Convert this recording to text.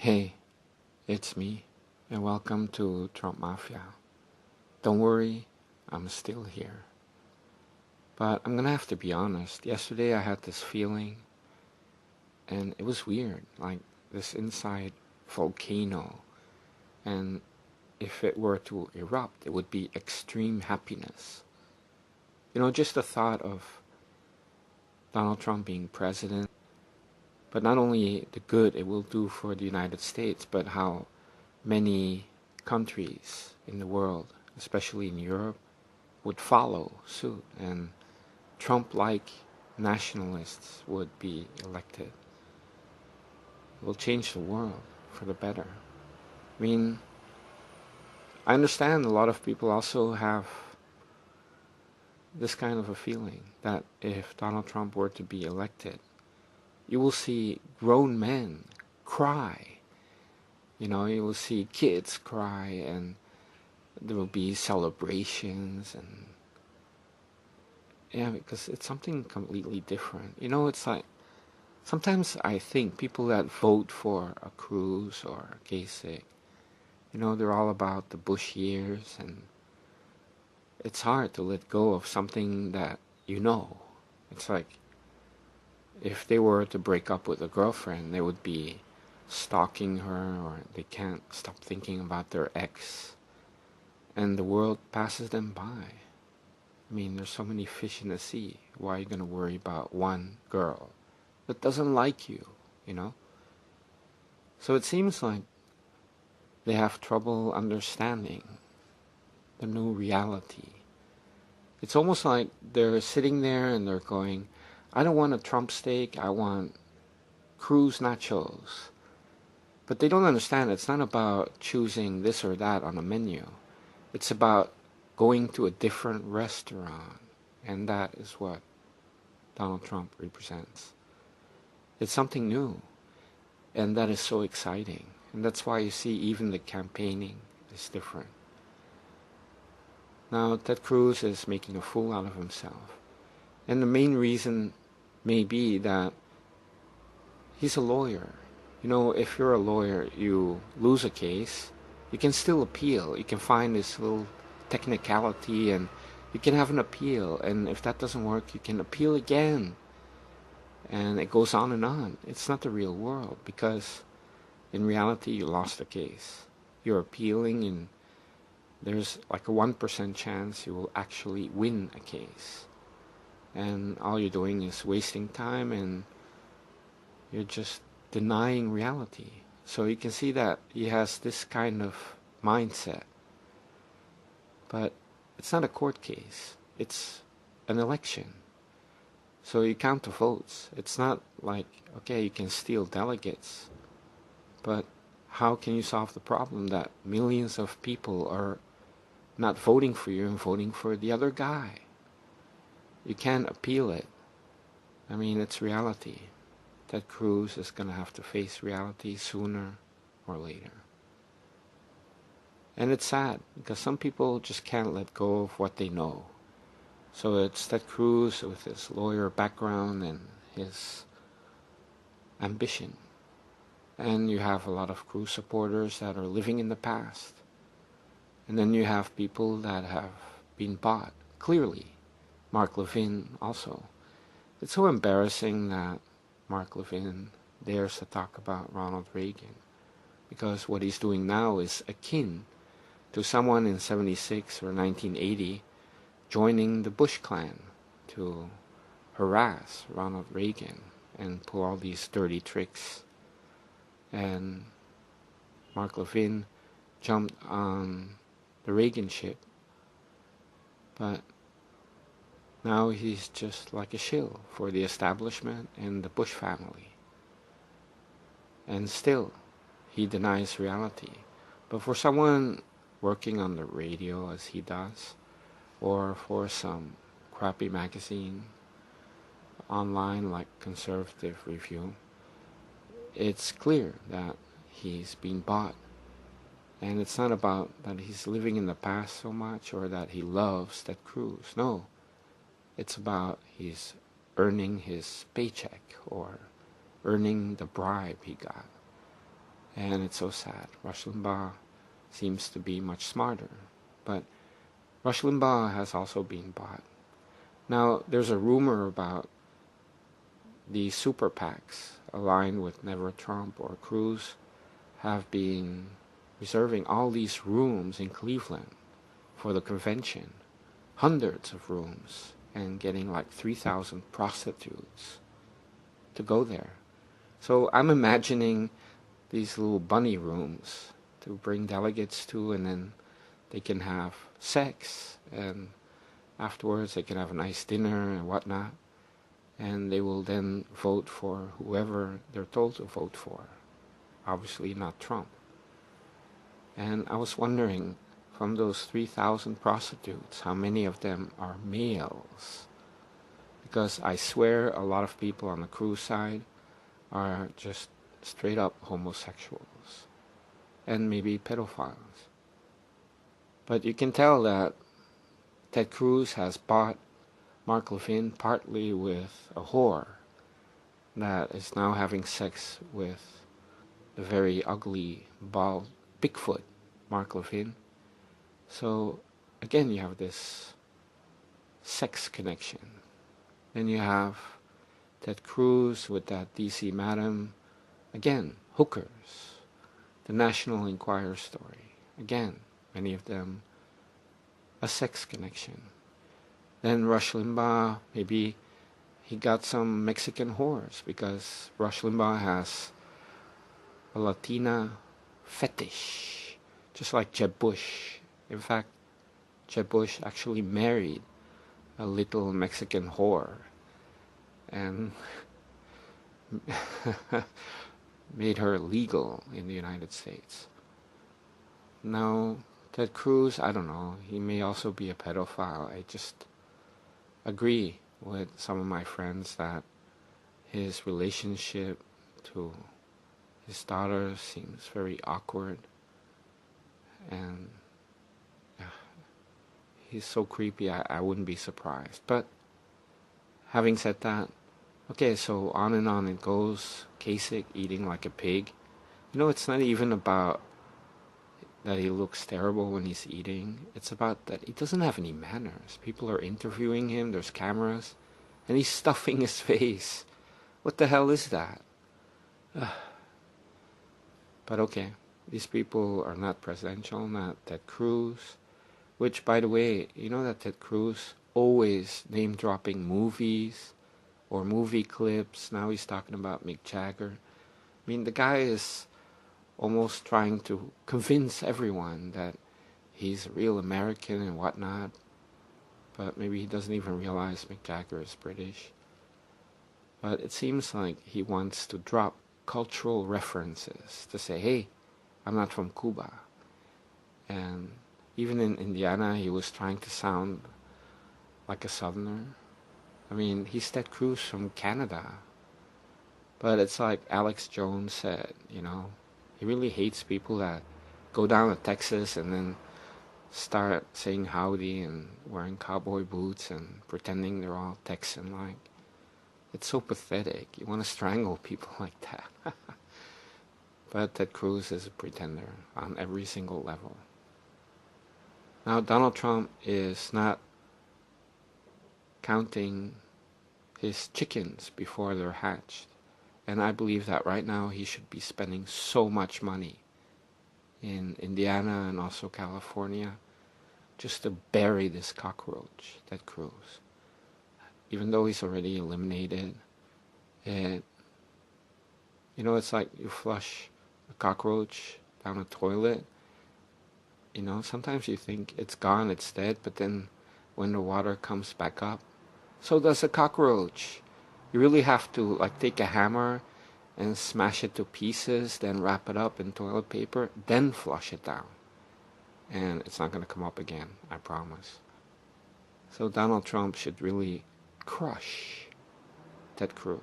Hey, it's me, and welcome to Trump Mafia. Don't worry, I'm still here. But I'm gonna have to be honest. Yesterday I had this feeling, and it was weird, like this inside volcano. And if it were to erupt, it would be extreme happiness. Just the thought of Donald Trump being president, but not only the good it will do for the United States, but how many countries in the world, especially in Europe, would follow suit, and Trump-like nationalists would be elected. It will change the world for the better. I mean, I understand a lot of people also have this kind of a feeling that if Donald Trump were to be elected, you will see grown men cry. You will see kids cry, and there will be celebrations, and yeah, because it's something completely different. It's like sometimes I think people that vote for a Cruz or a Kasich, they're all about the Bush years, and it's hard to let go of something that you know. It's like if they were to break up with a girlfriend, they would be stalking her, or they can't stop thinking about their ex, and the world passes them by. I mean, there's so many fish in the sea. Why are you going to worry about one girl that doesn't like you, you know? So it seems like they have trouble understanding the new reality. It's almost like they're sitting there and they're going, I don't want a Trump steak, I want Cruz nachos. But they don't understand it's not about choosing this or that on a menu. It's about going to a different restaurant. And that is what Donald Trump represents. It's something new. And that is so exciting. And that's why you see even the campaigning is different. Now, Ted Cruz is making a fool out of himself. And the main reason may be that he's a lawyer. If you're a lawyer, you lose a case, you can still appeal. You can find this little technicality and you can have an appeal. And if that doesn't work, you can appeal again. And it goes on and on. It's not the real world because in reality, you lost the case. You're appealing, and there's like a 1% chance you will actually win a case. And all you're doing is wasting time, and you're just denying reality. So you can see that he has this kind of mindset. But it's not a court case. It's an election. So you count the votes. It's not like, okay, you can steal delegates. But how can you solve the problem that millions of people are not voting for you and voting for the other guy? You can't appeal it. I mean, it's reality. Ted Cruz is going to have to face reality sooner or later. And it's sad because some people just can't let go of what they know. So it's Ted Cruz with his lawyer background and his ambition. And you have a lot of Cruz supporters that are living in the past. And then you have people that have been bought, clearly. Mark Levin also. It's so embarrassing that Mark Levin dares to talk about Ronald Reagan, because what he's doing now is akin to someone in 76 or 1980 joining the Bush clan to harass Ronald Reagan and pull all these dirty tricks. And Mark Levin jumped on the Reagan ship, but now he's just like a shill for the establishment and the Bush family. And still, he denies reality. But for someone working on the radio as he does, or for some crappy magazine online like Conservative Review, it's clear that he's been bought. And it's not about that he's living in the past so much or that he loves Ted Cruz. No, it's about he's earning his paycheck or earning the bribe he got. And it's so sad. Rush Limbaugh seems to be much smarter. But Rush Limbaugh has also been bought. Now, there's a rumor about the super PACs aligned with Never Trump or Cruz have been reserving all these rooms in Cleveland for the convention. Hundreds of rooms, and getting like 3,000 prostitutes to go there. So I'm imagining these little bunny rooms to bring delegates to, and then they can have sex, and afterwards they can have a nice dinner and whatnot, and they will then vote for whoever they're told to vote for. Obviously not Trump. And I was wondering, from those 3,000 prostitutes, how many of them are males? Because I swear a lot of people on the Cruz side are just straight up homosexuals and maybe pedophiles. But you can tell that Ted Cruz has bought Mark Levin partly with a whore that is now having sex with the very ugly, bald Bigfoot Mark Levin. So again, you have this sex connection. Then you have Ted Cruz with that DC madam. Again, hookers. The National Enquirer story. Again, many of them a sex connection. Then Rush Limbaugh, maybe he got some Mexican whores because Rush Limbaugh has a Latina fetish, just like Jeb Bush. In fact, Jeb Bush actually married a little Mexican whore and made her legal in the United States. Now, Ted Cruz, I don't know, he may also be a pedophile. I just agree with some of my friends that his relationship to his daughter seems very awkward, and he's so creepy, I wouldn't be surprised. But having said that, okay, so on and on it goes. Kasich eating like a pig. You know, it's not even about that he looks terrible when he's eating. It's about that he doesn't have any manners. People are interviewing him, there's cameras, and he's stuffing his face. What the hell is that? But okay, these people are not presidential, not Ted Cruz. Which, by the way, you know that Ted Cruz always name-dropping movies or movie clips. Now he's talking about Mick Jagger. I mean, the guy is almost trying to convince everyone that he's a real American and whatnot. But maybe he doesn't even realize Mick Jagger is British. But it seems like he wants to drop cultural references to say, hey, I'm not from Cuba. And even in Indiana, he was trying to sound like a Southerner. I mean, he's Ted Cruz from Canada. But it's like Alex Jones said, you know, he really hates people that go down to Texas and then start saying howdy and wearing cowboy boots and pretending they're all Texan-like. It's so pathetic. You want to strangle people like that. But Ted Cruz is a pretender on every single level. Now, Donald Trump is not counting his chickens before they're hatched. And I believe that right now he should be spending so much money in Indiana and also California just to bury this cockroach, Ted Cruz. Even though he's already eliminated it, you know, it's like you flush a cockroach down a toilet. You know, sometimes you think it's gone, it's dead, but then when the water comes back up, so does a cockroach. You really have to like take a hammer and smash it to pieces, then wrap it up in toilet paper, then flush it down. And it's not going to come up again, I promise. So Donald Trump should really crush Ted Cruz.